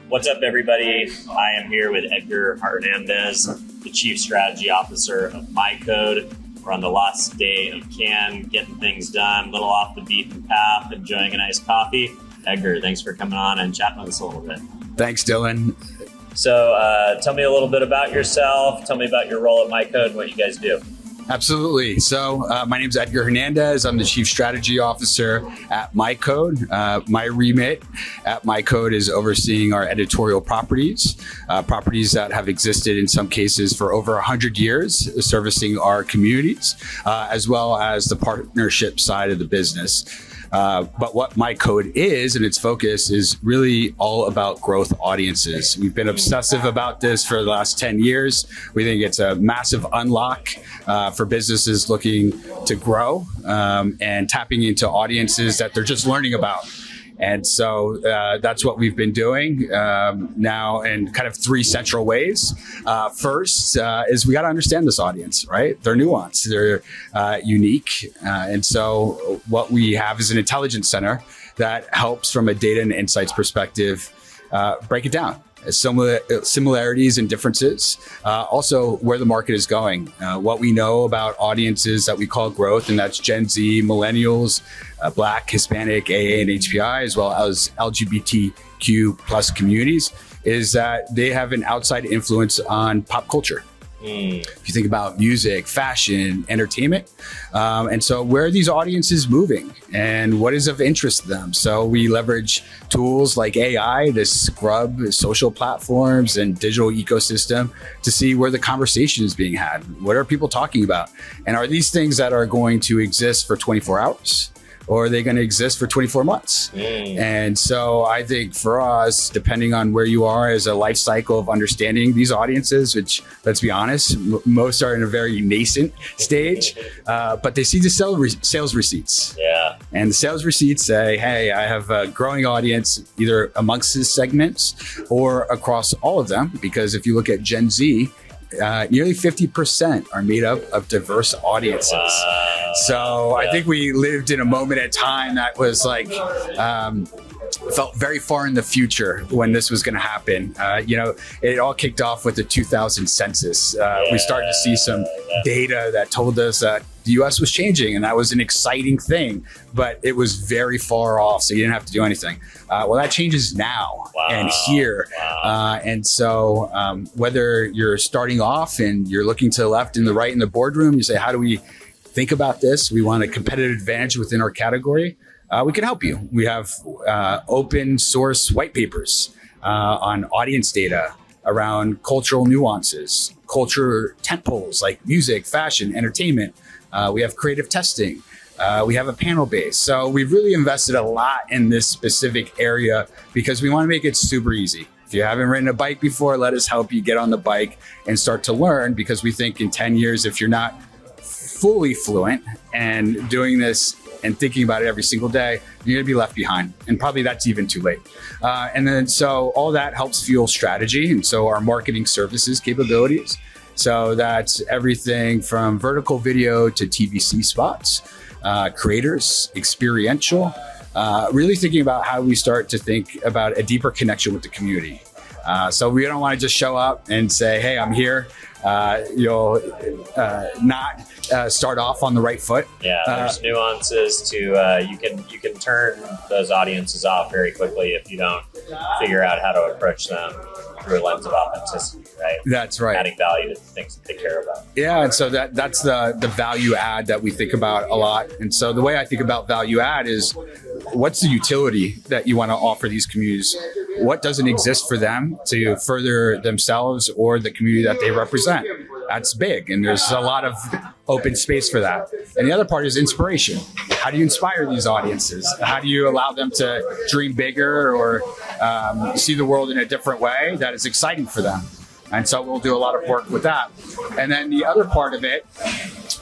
What's up, everybody? I am here with Edgar Hernandez, the Chief Strategy Officer of MyCode. We're on the last day of Cannes, getting things done, a little off the beaten path, enjoying a nice coffee. Edgar, thanks for coming on and chatting with us a little bit. Thanks, Dylan. So tell me a little bit about yourself. Tell me about your role at MyCode and what you guys do. Absolutely. So my name is Edgar Hernandez. I'm the Chief Strategy Officer at MyCode. My remit at MyCode is overseeing our editorial properties that have existed in some cases for over 100 years, servicing our communities, as well as the partnership side of the business. But what MyCode is and its focus is really all about growth audiences. We've been obsessive about this for the last 10 years. We think it's a massive unlock for businesses looking to grow and tapping into audiences that they're just learning about. And so that's what we've been doing now in kind of three central ways. First is we got to understand this audience, right? They're nuanced, they're unique. And so what we have is an intelligence center that helps from a data and insights perspective break it down. Similarities and differences, also where the market is going, what we know about audiences that we call growth, and that's Gen Z, millennials, Black, Hispanic, AA, and HPI, as well as LGBTQ plus communities, is that they have an outside influence on pop culture. If you think about music, fashion, entertainment. And so where are these audiences moving and what is of interest to them? So we leverage tools like AI to scrub social platforms and digital ecosystem to see where the conversation is being had. What are people talking about? And are these things that are going to exist for 24 hours? Or are they going to exist for 24 months? And so I think for us, depending on where you are as a life cycle of understanding these audiences, which, let's be honest, most are in a very nascent stage, but they see the sales receipts. Yeah. And the sales receipts say, hey, I have a growing audience either amongst these segments or across all of them. Because if you look at Gen Z, nearly 50% are made up of diverse audiences. Wow. So I think we lived in a moment in time that was like, felt very far in the future when this was going to happen. It all kicked off with the 2000 census. We started to see some data that told us that the US was changing, and that was an exciting thing, but it was very far off, so you didn't have to do anything. Well, that changes now and here. And so whether you're starting off and you're looking to the left and the right in the boardroom, you say, how do we think about this? We want a competitive advantage within our category. We can help you. We have open source white papers on audience data around cultural nuances, culture tentpoles like music, fashion, entertainment. We have creative testing. We have a panel base. So we've really invested a lot in this specific area because we want to make it super easy. If you haven't ridden a bike before, let us help you get on the bike and start to learn, because we think in 10 years, if you're not fully fluent and doing this and thinking about it every single day, you're gonna be left behind. And probably that's even too late. And then so all that helps fuel strategy. And so our marketing services capabilities. So that's everything from vertical video to TVC spots, creators, experiential, really thinking about how we start to think about a deeper connection with the community. So we don't want to just show up and say, hey, I'm here. You'll not start off on the right foot. Yeah, there's nuances to you can turn those audiences off very quickly if you don't figure out how to approach them through a lens of authenticity, right? That's right. Adding value to the things that they care about. Yeah, and so that's the value add that we think about a lot. And so the way I think about value add is, what's the utility that you want to offer these communities? What doesn't exist for them to further themselves or the community that they represent? That's big, and there's a lot of open space for that. And the other part is inspiration. How do you inspire these audiences? How do you allow them to dream bigger or see the world in a different way that is exciting for them? And so we'll do a lot of work with that. And then the other part of it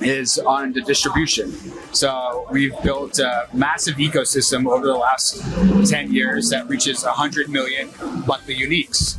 is on the distribution. So we've built a massive ecosystem over the last 10 years that reaches 100 million monthly uniques.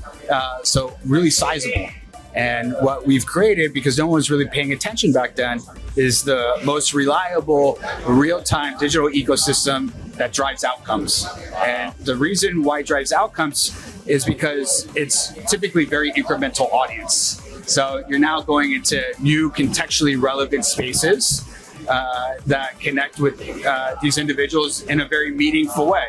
So really sizable. And what we've created, because no one was really paying attention back then, is the most reliable, real-time digital ecosystem that drives outcomes. And the reason why it drives outcomes is because it's typically very incremental audience. So you're now going into new contextually relevant spaces that connect with these individuals in a very meaningful way.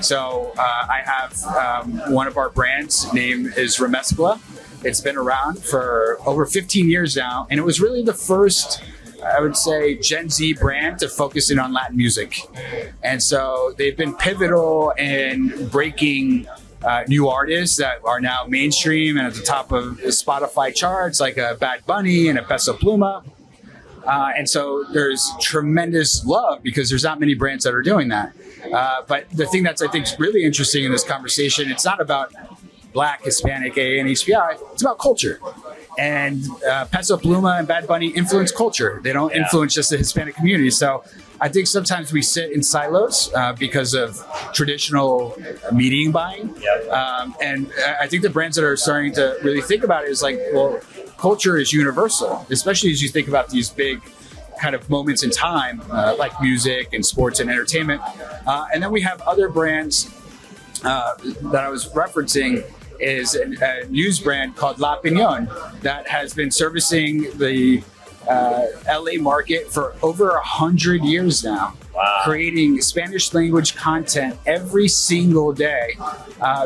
So I have one of our brands, name is Remescla. It's been around for over 15 years now, and it was really the first, I would say, Gen Z brand to focus in on Latin music. And so they've been pivotal in breaking new artists that are now mainstream and at the top of Spotify charts, like a Bad Bunny and a Peso Pluma. And so there's tremendous love because there's not many brands that are doing that. But the thing that's, I think, really interesting in this conversation, it's not about Black, Hispanic, AA, and HBI. It's about culture. And Peso Pluma and Bad Bunny influence culture. They don't influence just the Hispanic community. So I think sometimes we sit in silos because of traditional media buying. And I think the brands that are starting to really think about it is like, well, culture is universal, especially as you think about these big kind of moments in time, like music and sports and entertainment. And then we have other brands that I was referencing is a news brand called La Opinión that has been servicing the LA market for over 100 years now. Wow. Creating Spanish language content every single day,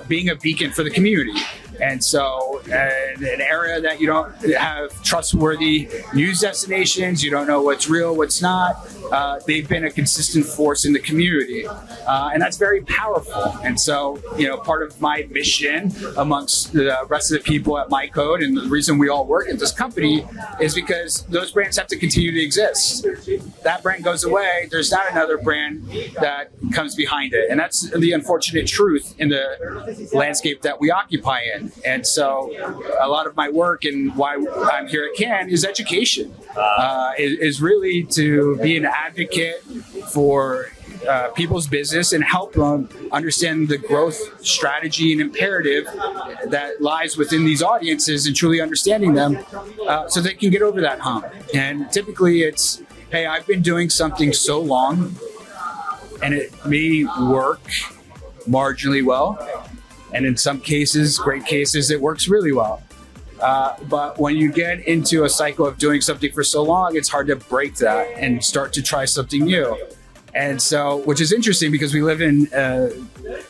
being a beacon for the community. And so in an era that you don't have trustworthy news destinations, you don't know what's real, what's not, they've been a consistent force in the community. And that's very powerful. And so, you know, part of my mission amongst the rest of the people at MyCode and the reason we all work at this company is because those brands have to continue to exist. That brand goes away, there's not another brand that comes behind it. And that's the unfortunate truth in the landscape that we occupy in. And so a lot of my work and why I'm here at CAN is education, is really to be an advocate for people's business and help them understand the growth strategy and imperative that lies within these audiences and truly understanding them so they can get over that hump. And typically it's, hey, I've been doing something so long and it may work marginally well. And in some cases, great cases, it works really well. But when you get into a cycle of doing something for so long, it's hard to break that and start to try something new. And so, which is interesting because we live in a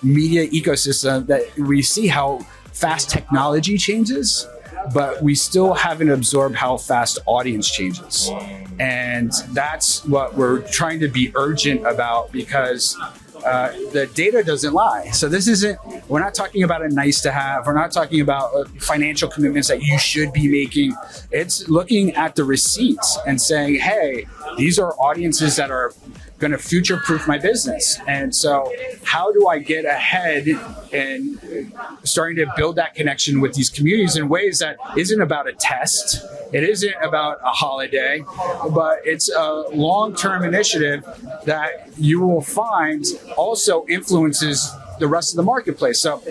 media ecosystem that we see how fast technology changes, but we still haven't absorbed how fast audience changes. And that's what we're trying to be urgent about because the data doesn't lie. So this isn't, we're not talking about a nice to have. We're not talking about financial commitments that you should be making. It's looking at the receipts and saying, hey, these are audiences that are going to future-proof my business. And so how do I get ahead and starting to build that connection with these communities in ways that isn't about a test, it isn't about a holiday, but it's a long-term initiative that you will find also influences the rest of the marketplace. So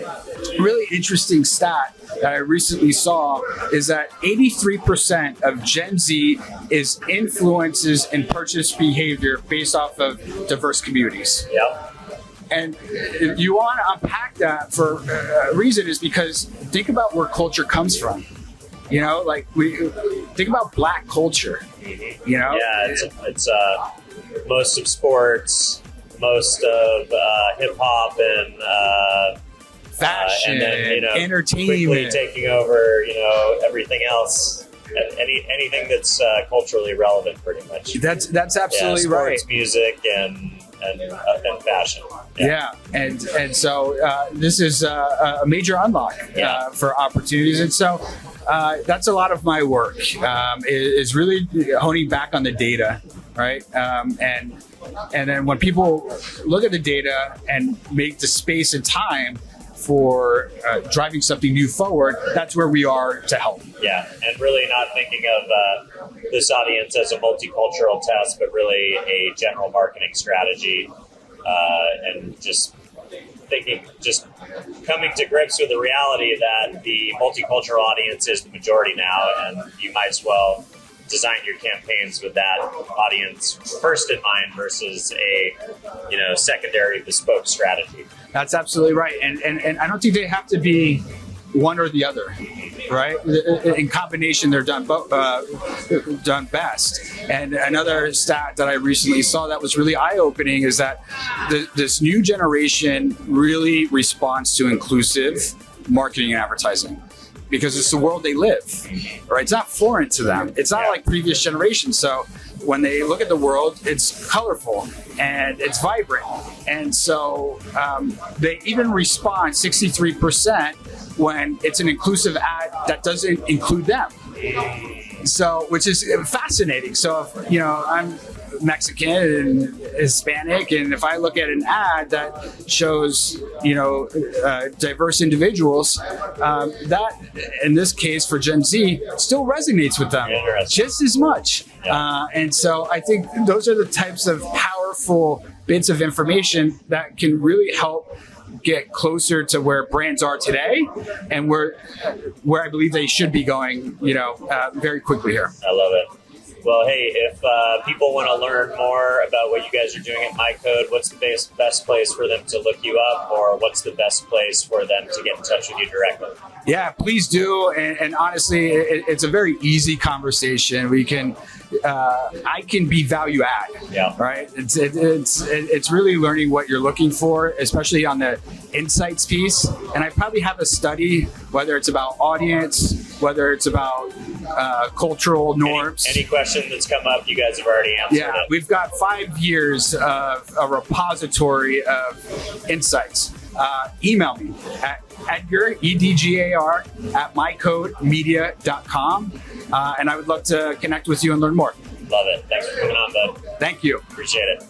really interesting stat that I recently saw is that 83% of Gen Z is influences in purchase behavior based off of diverse communities. Yep. And you want to unpack that for a reason is because think about where culture comes from. You know, like we think about Black culture, you know? Yeah, it's most of sports, most of hip hop and fashion, and then, you know, entertainment, quickly taking over, you know, everything else, anything that's culturally relevant, pretty much. That's absolutely sports, right. Music, and fashion. Yeah, and so this is a major unlock for opportunities, and so that's a lot of my work is really honing back on the data, right? And then when people look at the data and make the space and time for driving something new forward, that's where we are to help. Yeah, and really not thinking of this audience as a multicultural test, but really a general marketing strategy, and just thinking, just coming to grips with the reality that the multicultural audience is the majority now, and you might as well design your campaigns with that audience first in mind versus a secondary bespoke strategy. That's absolutely right, and I don't think they have to be one or the other, right? In combination, they're done best. And another stat that I recently saw that was really eye-opening is that this new generation really responds to inclusive marketing and advertising, because it's the world they live, right? It's not foreign to them. It's not like previous generations. So when they look at the world, it's colorful and it's vibrant. And so they even respond 63% when it's an inclusive ad that doesn't include them. So, which is fascinating. So, if, I'm Mexican and Hispanic, and if I look at an ad that shows, diverse individuals, that in this case for Gen Z still resonates with them just as much. And so I think those are the types of powerful bits of information that can really help get closer to where brands are today and where I believe they should be going, very quickly here. I love it. Well, hey, if people want to learn more about what you guys are doing at MyCode, what's the best place for them to look you up, or what's the best place for them to get in touch with you directly? Yeah, please do. And honestly, it's a very easy conversation. I can be value add, right? It's really learning what you're looking for, especially on the insights piece. And I probably have a study, whether it's about audience, whether it's about cultural norms. Any question that's come up, you guys have already answered it. We've got 5 years of a repository of insights. Email me at Edgar, EDGAR, at mycodemedia.com. And I would love to connect with you and learn more. Love it. Thanks for coming on, bud. Thank you. Appreciate it.